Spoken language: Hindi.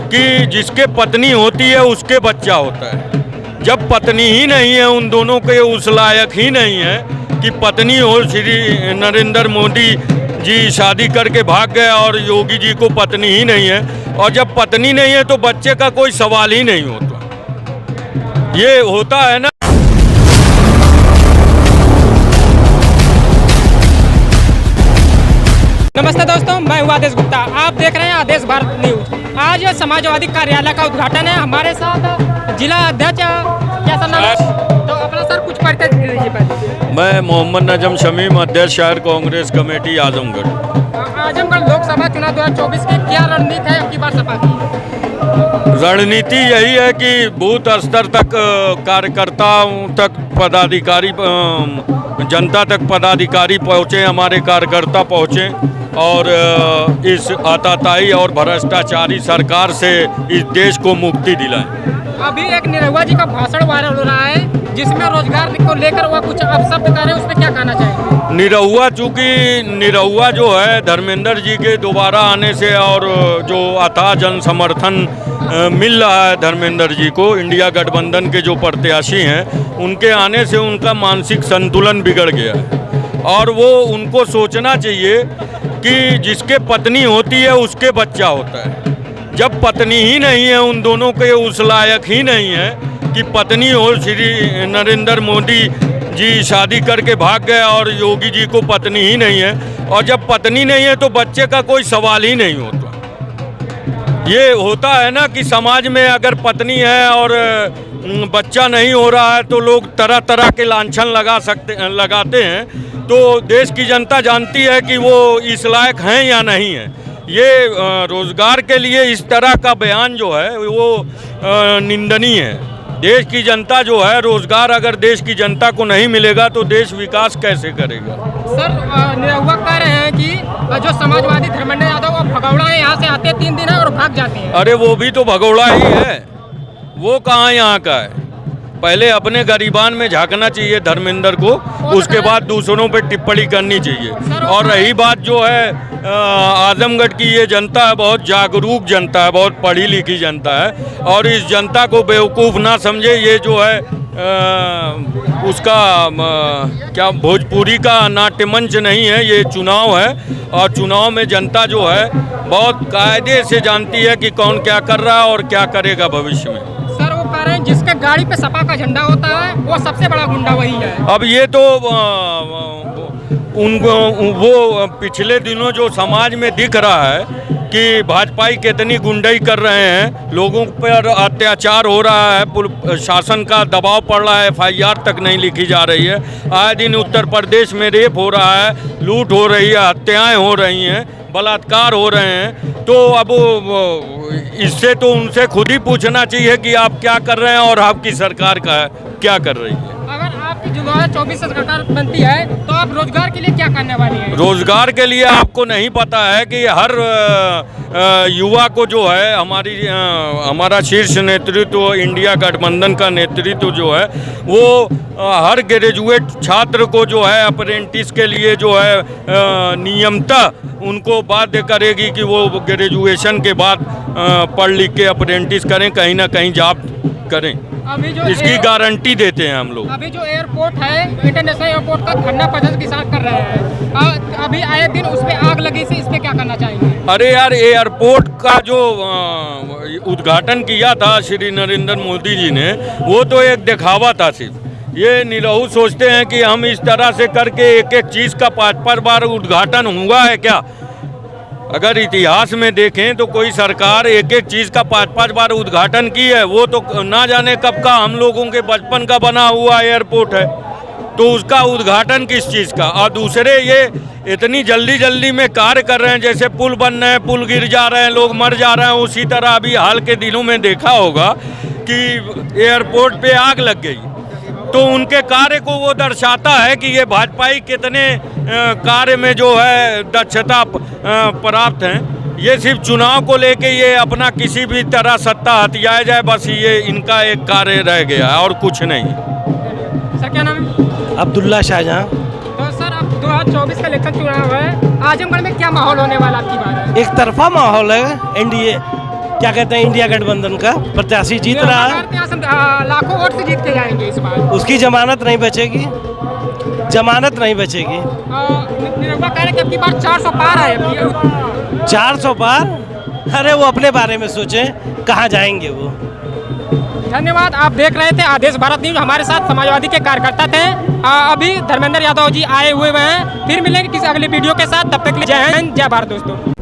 कि जिसके पत्नी होती है उसके बच्चा होता है। जब पत्नी ही नहीं है, उन दोनों के उस लायक ही नहीं है कि पत्नी हो, श्री नरेंद्र मोदी जी शादी करके भाग गए और योगी जी को पत्नी ही नहीं है, और जब पत्नी नहीं है तो बच्चे का कोई सवाल ही नहीं होता। ये होता है ना। नमस्ते दोस्तों, मैं हूं आदेश गुप्ता। आप देख रहे हैं आदेश भारत न्यूज। आज समाजवादी कार्यालय का उद्घाटन है। हमारे साथ जिला अध्यक्ष, क्या सर नाम है? तो अपना सर कुछ परिचय दीजिए पहले। मैं मोहम्मद नजम शमीम, अध्यक्ष शहर कांग्रेस कमेटी आजमगढ़। आजमगढ़ लोकसभा चुनाव 2024 की क्या रणनीति है आपकी बार सपा की? रणनीति यही है कि बूथ स्तर तक कार्यकर्ताओं तक पदाधिकारी, जनता तक पदाधिकारी पहुँचे, हमारे कार्यकर्ता पहुँचे और इस आताताई और भ्रष्टाचारी सरकार से इस देश को मुक्ति दिलाएं। अभी एक निरहुआ जी का भाषण वायरल हो रहा है जिसमें रोजगार को लेकर वह कुछ अपशब्द कर रहे हैं, उस पर क्या कहना चाहिए? निरहुआ, चूँकि निरहुआ जो है धर्मेंद्र जी के दोबारा आने से और जो अथाह जन समर्थन मिल रहा है धर्मेंद्र जी को, इंडिया गठबंधन के जो प्रत्याशी हैं उनके आने से उनका मानसिक संतुलन बिगड़ गया है। और वो उनको सोचना चाहिए कि जिसके पत्नी होती है उसके बच्चा होता है। जब पत्नी ही नहीं है, उन दोनों के उस लायक ही नहीं है कि पत्नी हो, श्री नरेंद्र मोदी जी शादी करके भाग गए और योगी जी को पत्नी ही नहीं है, और जब पत्नी नहीं है तो बच्चे का कोई सवाल ही नहीं होता। ये होता है ना कि समाज में अगर पत्नी है और बच्चा नहीं हो रहा है तो लोग तरह तरह के लांछन लगाते हैं। तो देश की जनता जानती है कि वो इस लायक हैं या नहीं है। ये रोजगार के लिए इस तरह का बयान जो है वो निंदनीय है। देश की जनता जो है, रोजगार अगर देश की जनता को नहीं मिलेगा तो देश विकास कैसे करेगा? सर, निरहुआ कह रहे हैं कि जो समाजवादी धर्मेंद्र यादव वो भगौड़ा है, यहाँ से आते 3 दिन है और भाग जाते हैं। अरे वो भी तो भगौड़ा ही है, वो कहाँ यहाँ का है। पहले अपने गरीबान में झांकना चाहिए धर्मेंद्र को, उसके बाद दूसरों पे टिप्पणी करनी चाहिए। और रही बात जो है आजमगढ़ की, ये जनता है बहुत जागरूक जनता है, बहुत पढ़ी लिखी जनता है, और इस जनता को बेवकूफ़ ना समझे। ये जो है उसका क्या भोजपुरी का नाट्य मंच नहीं है, ये चुनाव है, और चुनाव में जनता जो है बहुत कायदे से जानती है कि कौन क्या कर रहा है और क्या करेगा भविष्य में। सर, वो कह रहे हैं जिसके गाड़ी पे सपा का झंडा होता है वो सबसे बड़ा गुंडा वही है। अब ये तो उनको वो पिछले दिनों जो समाज में दिख रहा है कि भाजपाई कितनी गुंडाई कर रहे हैं, लोगों पर अत्याचार हो रहा है, शासन का दबाव पड़ रहा है, FIR तक नहीं लिखी जा रही है, आए दिन उत्तर प्रदेश में रेप हो रहा है, लूट हो रही है, हत्याएं हो रही हैं, बलात्कार हो रहे हैं। तो अब इससे तो उनसे खुद ही पूछना चाहिए कि आप क्या कर रहे हैं और आपकी सरकार का क्या कर रही है। अगर आपकी 2024 से सरकार बनती है तो आप रोजगार के लिए क्या करने वाली हैं? रोजगार के लिए आपको नहीं पता है कि हर युवा को जो है हमारा शीर्ष नेतृत्व, इंडिया गठबंधन का नेतृत्व जो है वो हर ग्रेजुएट छात्र को जो है अप्रेंटिस के लिए जो है नियमतः उनको बाध्य करेगी कि वो ग्रेजुएशन के बाद पढ़ लिख के अप्रेंटिस करें, कहीं ना कहीं जॉब करें। अभी जो इसकी गारंटी देते हैं हम लोग। अभी जो एयरपोर्ट है, इंटरनेशनल एयरपोर्ट का धरना प्रदर्शन किसान कर रहे हैं, अभी आए दिन उस पर आग लगी थी, इस पे क्या करना चाहिए? अरे यार, एयरपोर्ट का जो उद्घाटन किया था श्री नरेंद्र मोदी जी ने, वो तो एक दिखावा था सिर्फ। ये निरहु सोचते हैं कि हम इस तरह से करके एक एक चीज़ का 5-5 बार उद्घाटन हुआ है क्या? अगर इतिहास में देखें तो कोई सरकार एक एक चीज़ का 5-5 बार उद्घाटन की है? वो तो ना जाने कब का हम लोगों के बचपन का बना हुआ एयरपोर्ट है, तो उसका उद्घाटन किस चीज़ का? और दूसरे ये इतनी जल्दी जल्दी में कार्य कर रहे हैं, जैसे पुल बन रहे हैं, पुल गिर जा रहे हैं, लोग मर जा रहे हैं। उसी तरह अभी हाल के दिनों में देखा होगा कि एयरपोर्ट पे आग लग गई, तो उनके कार्य को वो दर्शाता है कि ये भाजपाई कितने कार्य में जो है दक्षता प्राप्त हैं। ये सिर्फ चुनाव को लेके ये अपना किसी भी तरह सत्ता हथियाया जाए, बस ये इनका एक कार्य रह गया है और कुछ नहीं। सर, क्या नाम है? अब्दुल्ला शाहजहां। तो सर, अब 2024 का इलेक्शन चुनाव है, आजमगढ़ में क्या माहौल होने वाला आपकी बात है? एक तरफा माहौल है। एनडीए क्या कहते हैं इंडिया गठबंधन का प्रत्याशी जीत रहा है। यहाँ से लाखों वोट से जीत के जाएंगे इस बार। उसकी जमानत नहीं बचेगी, जमानत नहीं बचेगी। निरहुआ कह रहे हैं कि अब की बार 400 पार है। 400 पार? अरे वो अपने बारे में सोचें, कहाँ जाएंगे वो। धन्यवाद। आप देख रहे थे आदेश भारत न्यूज। हमारे साथ समाजवादी के कार्यकर्ता थे। अभी धर्मेंद्र यादव जी आए हुए हैं। फिर मिलेंगे किसी अगले वीडियो के साथ। तब तक के लिए जय हिंद, जय भारत दोस्तों।